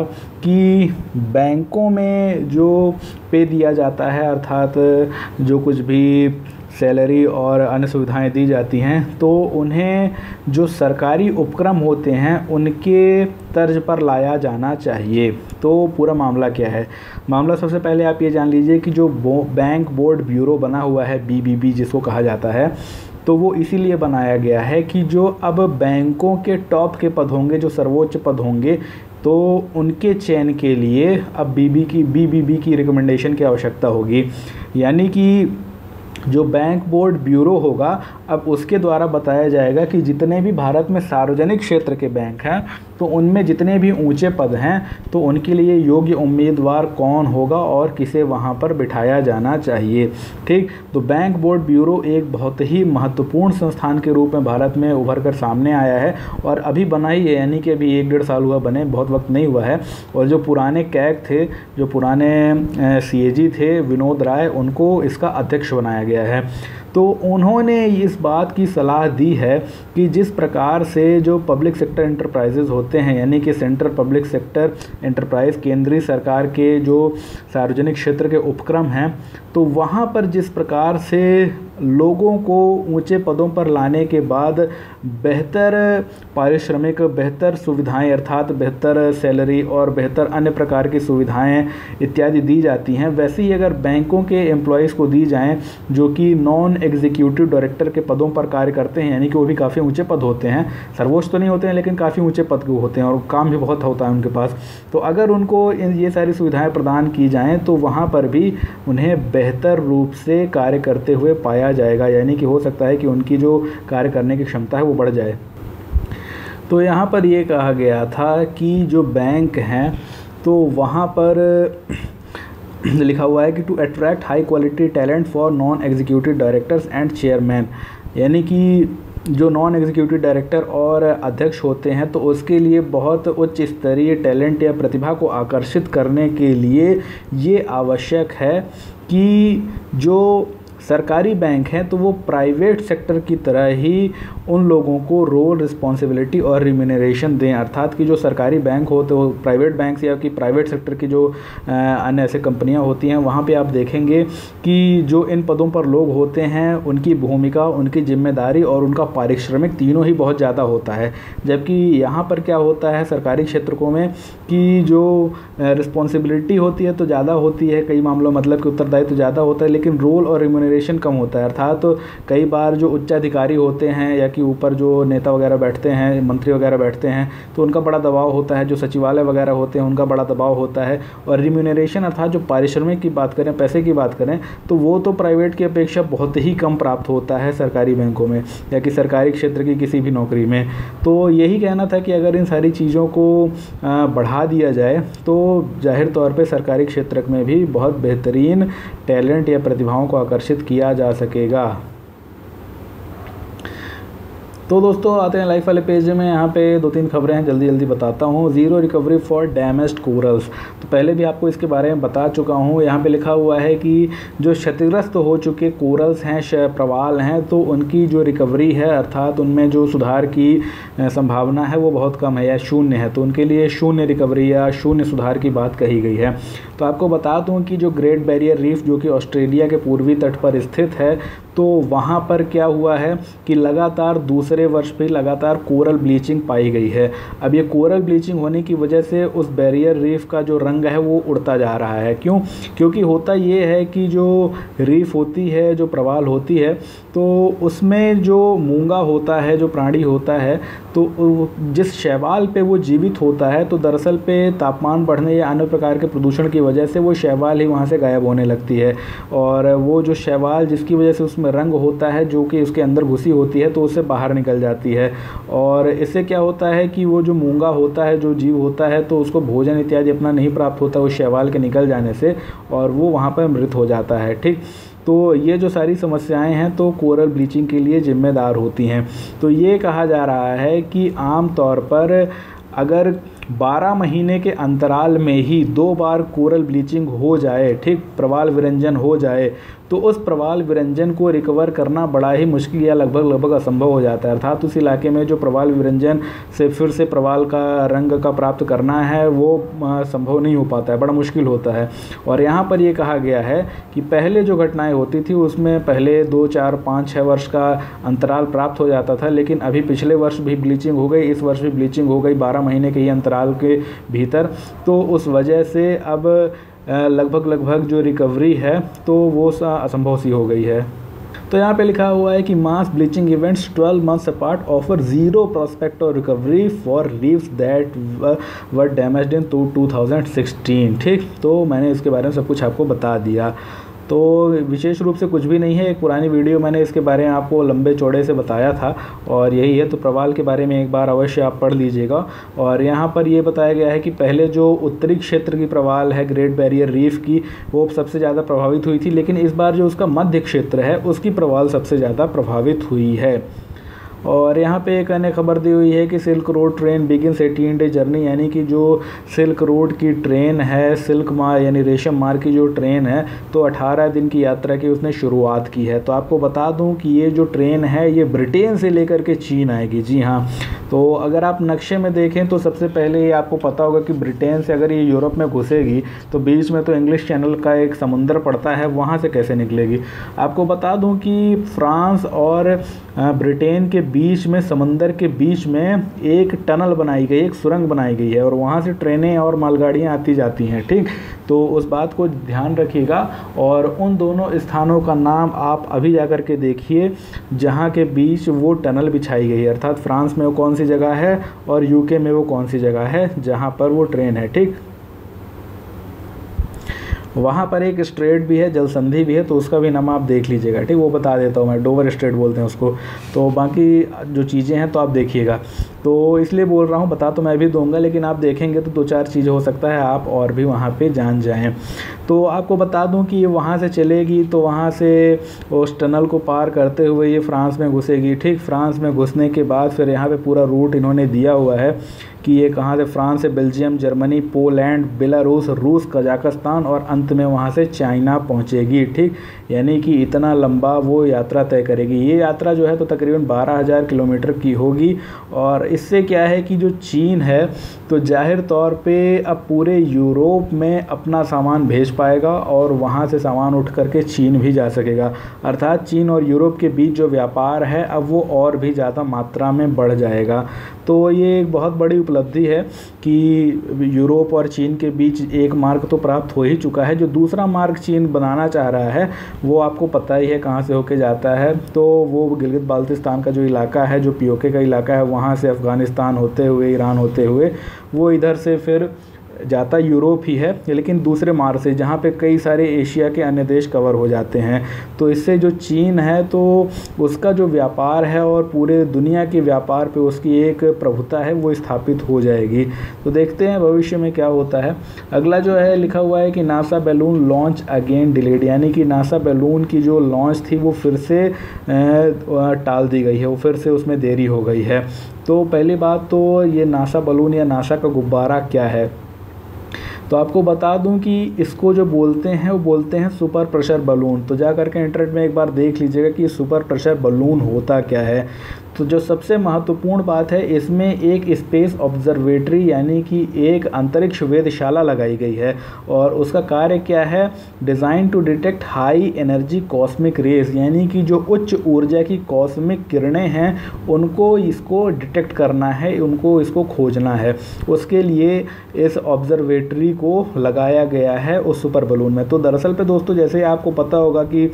कि बैंकों में जो पे दिया जाता है, अर्थात जो कुछ भी सैलरी और अन्य सुविधाएं दी जाती हैं, तो उन्हें जो सरकारी उपक्रम होते हैं उनके तर्ज पर लाया जाना चाहिए। तो पूरा मामला क्या है? मामला सबसे पहले आप ये जान लीजिए कि जो बैंक बोर्ड ब्यूरो बना हुआ है BBB जिसको कहा जाता है, तो वो इसीलिए बनाया गया है कि जो अब बैंकों के टॉप के पद होंगे, जो सर्वोच्च पद होंगे, तो उनके चयन के लिए अब BBB की रिकमेंडेशन की आवश्यकता होगी। यानी कि जो बैंक बोर्ड ब्यूरो होगा अब उसके द्वारा बताया जाएगा कि जितने भी भारत में सार्वजनिक क्षेत्र के बैंक हैं तो उनमें जितने भी ऊंचे पद हैं तो उनके लिए योग्य उम्मीदवार कौन होगा और किसे वहां पर बिठाया जाना चाहिए। ठीक, तो बैंक बोर्ड ब्यूरो एक बहुत ही महत्वपूर्ण संस्थान के रूप में भारत में उभर कर सामने आया है और अभी बना ही है, यानी कि अभी 1-1.5 साल हुआ बने, बहुत वक्त नहीं हुआ है। और जो पुराने कैग थे, जो पुराने CAG थे विनोद राय, उनको इसका अध्यक्ष बनाया गया है। तो उन्होंने इस बात की सलाह दी है कि जिस प्रकार से जो पब्लिक सेक्टर एंटरप्राइजेज होते हैं, यानी कि सेंट्रल पब्लिक सेक्टर एंटरप्राइज, केंद्रीय सरकार के जो सार्वजनिक क्षेत्र के उपक्रम हैं, तो वहाँ पर जिस प्रकार से लोगों को ऊंचे पदों पर लाने के बाद बेहतर पारिश्रमिक, बेहतर सुविधाएं अर्थात बेहतर सैलरी और बेहतर अन्य प्रकार की सुविधाएं इत्यादि दी जाती हैं, वैसे ही अगर बैंकों के एम्प्लॉयज़ को दी जाएं जो कि नॉन एग्जीक्यूटिव डायरेक्टर के पदों पर कार्य करते हैं, यानी कि वो भी काफ़ी ऊंचे पद होते हैं, सर्वोच्च तो नहीं होते हैं लेकिन काफ़ी ऊंचे पद के होते हैं और काम भी बहुत होता है उनके पास। तो अगर उनको ये सारी सुविधाएँ प्रदान की जाएँ तो वहाँ पर भी उन्हें बेहतर रूप से कार्य करते हुए पाया जाएगा, यानी कि हो सकता है कि उनकी जो कार्य करने की क्षमता है वो बढ़ जाए। तो यहाँ पर ये कहा गया था कि जो बैंक हैं तो वहाँ पर लिखा हुआ है कि to attract high quality talent for non executive directors and chairman, यानी कि जो नॉन एग्जीक्यूटिव डायरेक्टर और अध्यक्ष होते हैं तो उसके लिए बहुत उच्च स्तरीय टैलेंट या प्रतिभा को आकर्षित करने के लिए ये आवश्यक है कि जो सरकारी बैंक हैं तो वो प्राइवेट सेक्टर की तरह ही उन लोगों को रोल, रिस्पॉन्सिबिलिटी और रिम्यूनरेशन दें, अर्थात कि जो सरकारी बैंक हो तो प्राइवेट बैंक या कि प्राइवेट सेक्टर की जो अन्य ऐसे कंपनियां होती हैं वहाँ पे आप देखेंगे कि जो इन पदों पर लोग होते हैं उनकी भूमिका, उनकी जिम्मेदारी और उनका पारिश्रमिक तीनों ही बहुत ज़्यादा होता है। जबकि यहाँ पर क्या होता है सरकारी क्षेत्रों में कि जो रिस्पॉन्सिबिलिटी होती है तो ज़्यादा होती है, कई मामलों मतलब कि उत्तरदायित्व तो ज़्यादा होता है, लेकिन रोल और रिम्यूनरेशन कम होता है। अर्थात तो कई बार जो उच्चाधिकारी होते हैं या कि ऊपर जो नेता वगैरह बैठते हैं, मंत्री वगैरह बैठते हैं, तो उनका बड़ा दबाव होता है, जो सचिवालय वगैरह होते हैं उनका बड़ा दबाव होता है। और रिम्यूनरेशन अर्थात जो पारिश्रमिक की बात करें, पैसे की बात करें, तो वो तो प्राइवेट की अपेक्षा बहुत ही कम प्राप्त होता है सरकारी बैंकों में या कि सरकारी क्षेत्र की किसी भी नौकरी में। तो यही कहना था कि अगर इन सारी चीज़ों को बढ़ा दिया जाए तो जाहिर तौर पे सरकारी क्षेत्र में भी बहुत बेहतरीन टैलेंट या प्रतिभाओं को आकर्षित किया जा सकेगा। तो दोस्तों आते हैं लाइफ वाले पेज में। यहाँ पे 2-3 खबरें हैं, जल्दी जल्दी बताता हूँ। Zero recovery for damaged corals, तो पहले भी आपको इसके बारे में बता चुका हूँ। यहाँ पे लिखा हुआ है कि जो क्षतिग्रस्त हो चुके कोरल्स हैं, प्रवाल हैं, तो उनकी जो रिकवरी है अर्थात उनमें जो सुधार की संभावना है वो बहुत कम है या शून्य है। तो उनके लिए शून्य रिकवरी या शून्य सुधार की बात कही गई है। तो आपको बता दूँ कि जो ग्रेट बैरियर रीफ जो कि ऑस्ट्रेलिया के पूर्वी तट पर स्थित है, तो वहाँ पर क्या हुआ है कि लगातार दूसरे वर्ष भी लगातार कोरल ब्लीचिंग पाई गई है। अब ये कोरल ब्लीचिंग होने की वजह से उस बैरियर रीफ का जो रंग है वो उड़ता जा रहा है। क्यों? क्योंकि होता ये है कि जो रीफ होती है, जो प्रवाल होती है, तो उसमें जो मूंगा होता है, जो प्राणी होता है, तो जिस शैवाल पे वो जीवित होता है, तो दरअसल पे तापमान बढ़ने या अन्य प्रकार के प्रदूषण की वजह से वो शैवाल ही वहाँ से गायब होने लगती है। और वो जो शैवाल जिसकी वजह से उसमें रंग होता है जो कि उसके अंदर घुसी होती है, तो उससे बाहर निकल जाती है। और इससे क्या होता है कि वो जो मूंगा होता है, जो जीव होता है, तो उसको भोजन इत्यादि अपना नहीं प्राप्त होता उस शैवाल के निकल जाने से, और वो वहाँ पर मृत हो जाता है। ठीक, तो ये जो सारी समस्याएं हैं तो कोरल ब्लीचिंग के लिए जिम्मेदार होती हैं। तो ये कहा जा रहा है कि आम तौर पर अगर 12 महीने के अंतराल में ही 2 बार कोरल ब्लीचिंग हो जाए, ठीक, प्रवाल विरंजन हो जाए, तो उस प्रवाल विरंजन को रिकवर करना बड़ा ही मुश्किल या लगभग असंभव हो जाता है। अर्थात उस इलाके में जो प्रवाल विरंजन से फिर से प्रवाल का रंग का प्राप्त करना है वो संभव नहीं हो पाता है, बड़ा मुश्किल होता है। और यहाँ पर ये कहा गया है कि पहले जो घटनाएं होती थी उसमें पहले 2, 4, 5, 6 वर्ष का अंतराल प्राप्त हो जाता था, लेकिन अभी पिछले वर्ष भी ब्लीचिंग हो गई, इस वर्ष भी ब्लीचिंग हो गई 12 महीने के ही अंतराल के भीतर। तो उस वजह से अब लगभग जो रिकवरी है तो वो असंभव सी हो गई है। तो यहाँ पे लिखा हुआ है कि mass bleaching events 12 months apart offer zero prospect of recovery for leaves that were damaged in 2016। ठीक, तो मैंने इसके बारे में सब कुछ आपको बता दिया। तो विशेष रूप से कुछ भी नहीं है, एक पुरानी वीडियो मैंने इसके बारे में आपको लंबे चौड़े से बताया था और यही है। तो प्रवाल के बारे में एक बार अवश्य आप पढ़ लीजिएगा। और यहाँ पर ये बताया गया है कि पहले जो उत्तरी क्षेत्र की प्रवाल है ग्रेट बैरियर रीफ की, वो सबसे ज़्यादा प्रभावित हुई थी, लेकिन इस बार जो उसका मध्य क्षेत्र है उसकी प्रवाल सबसे ज़्यादा प्रभावित हुई है। और यहाँ पे एक अन्य खबर दी हुई है कि silk road train begins 18 day journey, यानी कि जो सिल्क रोड की ट्रेन है, सिल्क मार्ग यानी रेशम मार्ग की जो ट्रेन है, तो 18 दिन की यात्रा की उसने शुरुआत की है। तो आपको बता दूं कि ये जो ट्रेन है ये ब्रिटेन से लेकर के चीन आएगी। जी हाँ, तो अगर आप नक्शे में देखें तो सबसे पहले ये आपको पता होगा कि ब्रिटेन से अगर ये यूरोप में घुसेगी तो बीच में तो इंग्लिश चैनल का एक समुंदर पड़ता है, वहाँ से कैसे निकलेगी। आपको बता दूँ कि फ्रांस और ब्रिटेन के बीच में, समंदर के बीच में एक टनल बनाई गई, एक सुरंग बनाई गई है और वहाँ से ट्रेनें और मालगाड़ियाँ आती जाती हैं। ठीक, तो उस बात को ध्यान रखिएगा। और उन दोनों स्थानों का नाम आप अभी जा कर के देखिए जहाँ के बीच वो टनल बिछाई गई है, अर्थात फ्रांस में वो कौन सी जगह है और यूके में वो कौन सी जगह है जहाँ पर वो ट्रेन है। ठीक, वहाँ पर एक स्ट्रेट भी है, जल संधि भी है, तो उसका भी नाम आप देख लीजिएगा। ठीक, वो बता देता हूँ मैं, डोवर स्ट्रेट बोलते हैं उसको। तो बाकी जो चीज़ें हैं तो आप देखिएगा, तो इसलिए बोल रहा हूँ, बता तो मैं भी दूंगा, लेकिन आप देखेंगे तो 2-4 चीज़ें हो सकता है आप और भी वहाँ पे जान जाएं। तो आपको बता दूं कि ये वहाँ से चलेगी तो वहाँ से उस टनल को पार करते हुए ये फ्रांस में घुसेगी। ठीक, फ्रांस में घुसने के बाद फिर यहाँ पे पूरा रूट इन्होंने दिया हुआ है कि ये कहाँ से, फ्रांस से बेल्जियम, जर्मनी, पोलैंड, बेलारूस, रूस, कजाकिस्तान और अंत में वहाँ से चाइना पहुँचेगी। ठीक, यानी कि इतना लंबा वो यात्रा तय करेगी। ये यात्रा जो है तो तकरीबन 12,000 किलोमीटर की होगी। और इससे क्या है कि जो चीन है तो जाहिर तौर पे अब पूरे यूरोप में अपना सामान भेज पाएगा और वहाँ से सामान उठ करके चीन भी जा सकेगा। अर्थात चीन और यूरोप के बीच जो व्यापार है अब वो और भी ज़्यादा मात्रा में बढ़ जाएगा। तो ये एक बहुत बड़ी उपलब्धि है कि यूरोप और चीन के बीच एक मार्ग तो प्राप्त हो ही चुका है। जो दूसरा मार्ग चीन बनाना चाह रहा है वो आपको पता ही है कहाँ से होके जाता है, तो वो गिलगित बाल्टिस्तान का जो इलाका है, जो पीओके का इलाका है, वहाँ से अफ़गानिस्तान होते हुए, ईरान होते हुए वो इधर से फिर जाता यूरोप ही है, लेकिन दूसरे मार्ग से, जहाँ पे कई सारे एशिया के अन्य देश कवर हो जाते हैं। तो इससे जो चीन है तो उसका जो व्यापार है और पूरे दुनिया के व्यापार पे उसकी एक प्रभुता है वो स्थापित हो जाएगी। तो देखते हैं भविष्य में क्या होता है। अगला जो है लिखा हुआ है कि NASA balloon launch again delayed, यानी कि नासा बैलून की जो लॉन्च थी वो फिर से टाल दी गई है, वो फिर से उसमें देरी हो गई है। तो पहली बात तो ये नासा बैलून या नासा का गुब्बारा क्या है, तो आपको बता दूं कि इसको जो बोलते हैं वो बोलते हैं सुपर प्रेशर बलून। तो जा करके इंटरनेट में एक बार देख लीजिएगा कि सुपर प्रेशर बलून होता क्या है। तो जो सबसे महत्वपूर्ण बात है, इसमें एक स्पेस ऑब्जर्वेटरी यानी कि एक अंतरिक्ष वेधशाला लगाई गई है और उसका कार्य क्या है, design to detect high energy cosmic rays, यानी कि जो उच्च ऊर्जा की कॉस्मिक किरणें हैं उनको इसको डिटेक्ट करना है, उनको इसको खोजना है। उसके लिए इस ऑब्जर्वेटरी को लगाया गया है उस सुपर बलून में। तो दरअसल पे दोस्तों, जैसे आपको पता होगा कि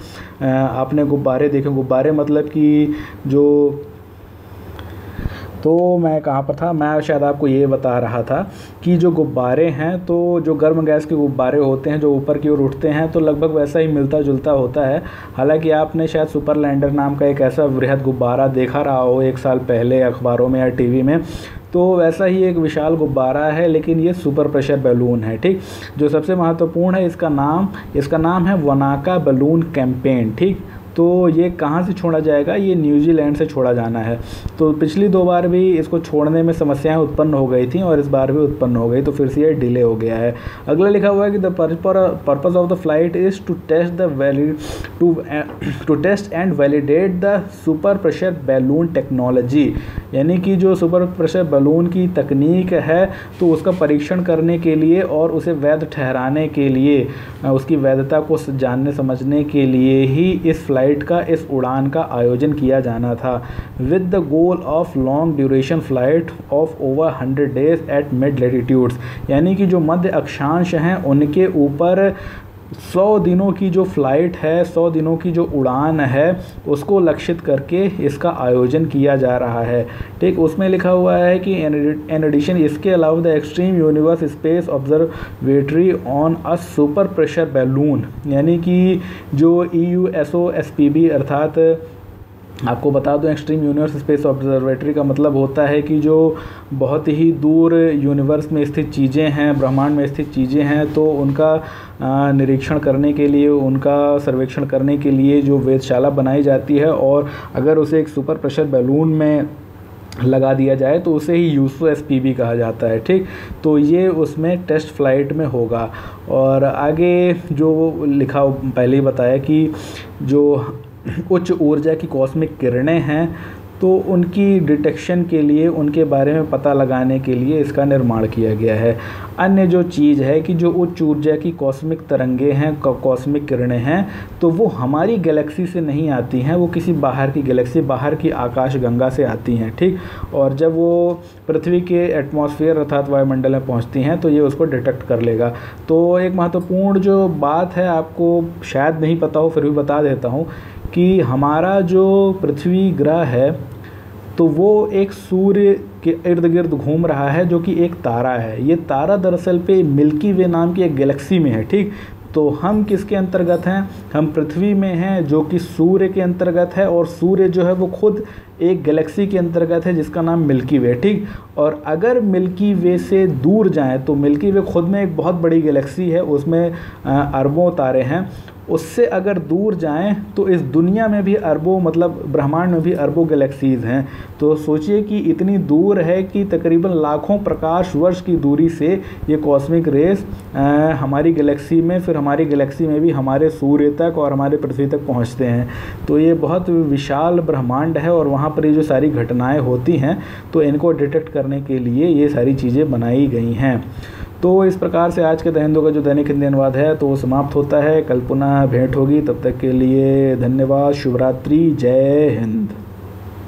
आपने गुब्बारे देखे, गुब्बारे मतलब कि जो, तो मैं कहाँ पर था, मैं शायद आपको ये बता रहा था कि जो गुब्बारे हैं तो जो गर्म गैस के गुब्बारे होते हैं जो ऊपर की ओर उठते हैं तो लगभग वैसा ही मिलता जुलता होता है। हालांकि आपने शायद सुपर लैंडर नाम का एक ऐसा वृहद गुब्बारा देखा रहा हो 1 साल पहले अखबारों में या टीवी में, तो वैसा ही एक विशाल गुब्बारा है, लेकिन ये सुपर प्रेशर बैलून है। ठीक, जो सबसे महत्वपूर्ण है इसका नाम है वनाका बैलून कैंपेन। ठीक, तो ये कहाँ से छोड़ा जाएगा, ये न्यूजीलैंड से छोड़ा जाना है। तो पिछली 2 बार भी इसको छोड़ने में समस्याएं उत्पन्न हो गई थी और इस बार भी उत्पन्न हो गई, तो फिर से ये डिले हो गया है। अगला लिखा हुआ है कि the purpose of the flight is to test and validate the super pressure balloon technology, यानी कि जो सुपर प्रेशर बैलून की तकनीक है तो उसका परीक्षण करने के लिए और उसे वैध ठहराने के लिए, उसकी वैधता को जानने समझने के लिए ही इस फ्लाइट का, इस उड़ान का आयोजन किया जाना था, with the goal of long duration flight of over 100 days at mid latitudes, यानी कि जो मध्य अक्षांश हैं उनके ऊपर 100 दिनों की जो फ़्लाइट है, 100 दिनों की जो उड़ान है, उसको लक्षित करके इसका आयोजन किया जा रहा है। ठीक, उसमें लिखा हुआ है कि इन एडिशन, इसके अलावा the extreme universe space observatory on a super pressure balloon, यानी कि जो EUSOSPB अर्थात आपको बता दूं एक्सट्रीम यूनिवर्स स्पेस ऑब्जर्वेटरी का मतलब होता है कि जो बहुत ही दूर यूनिवर्स में स्थित चीज़ें हैं, ब्रह्मांड में स्थित चीज़ें हैं, तो उनका निरीक्षण करने के लिए, उनका सर्वेक्षण करने के लिए जो वेधशाला बनाई जाती है, और अगर उसे एक सुपर प्रेशर बैलून में लगा दिया जाए तो उसे ही USOSPB कहा जाता है। ठीक, तो ये उसमें टेस्ट फ्लाइट में होगा। और आगे जो लिखा पहले ही बताया कि जो उच्च ऊर्जा की कॉस्मिक किरणें हैं, तो उनकी डिटेक्शन के लिए, उनके बारे में पता लगाने के लिए इसका निर्माण किया गया है। अन्य जो चीज़ है कि जो उच्च ऊर्जा की कॉस्मिक तरंगे हैं, कॉस्मिक किरणें हैं, तो वो हमारी गैलेक्सी से नहीं आती हैं, वो किसी बाहर की गैलेक्सी, बाहर की आकाशगंगा से आती हैं। ठीक, और जब वो पृथ्वी के एटमॉस्फेयर अर्थात वायुमंडल में पहुंचती हैं तो ये उसको डिटेक्ट कर लेगा। तो एक महत्वपूर्ण जो बात है, आपको शायद नहीं पता हो, फिर भी बता देता हूँ कि हमारा जो पृथ्वी ग्रह है, तो वो एक सूर्य के इर्द गिर्द घूम रहा है, जो कि एक तारा है। ये तारा दरअसल पे मिल्की वे नाम की एक गैलेक्सी में है। ठीक, तो हम किसके अंतर्गत हैं? हम पृथ्वी में हैं, जो कि सूर्य के अंतर्गत है, और सूर्य जो है वो खुद एक गैलेक्सी के अंतर्गत है जिसका नाम मिल्की वे। ठीक, और अगर मिल्की वे से दूर जाएं तो मिल्की वे खुद में एक बहुत बड़ी गैलेक्सी है, उसमें अरबों तारे हैं। उससे अगर दूर जाएं तो इस दुनिया में भी अरबों, मतलब ब्रह्मांड में भी अरबों गैलेक्सीज़ हैं। तो सोचिए कि इतनी दूर है कि तकरीबन लाखों प्रकाश वर्ष की दूरी से ये कॉस्मिक रेस हमारी गैलेक्सी में, फिर हमारी गैलेक्सी में भी हमारे सूर्य तक और हमारे पृथ्वी तक पहुंचते हैं। तो ये बहुत विशाल ब्रह्मांड है, और वहाँ पर ये जो सारी घटनाएं होती हैं, तो इनको डिटेक्ट करने के लिए ये सारी चीज़ें बनाई गई हैं। तो इस प्रकार से आज के द हिंदू का जो दैनिक हिंदी अनुवाद है तो वो समाप्त होता है। कल पुनः भेंट होगी, तब तक के लिए धन्यवाद। शुभ रात्रि, जय हिंद।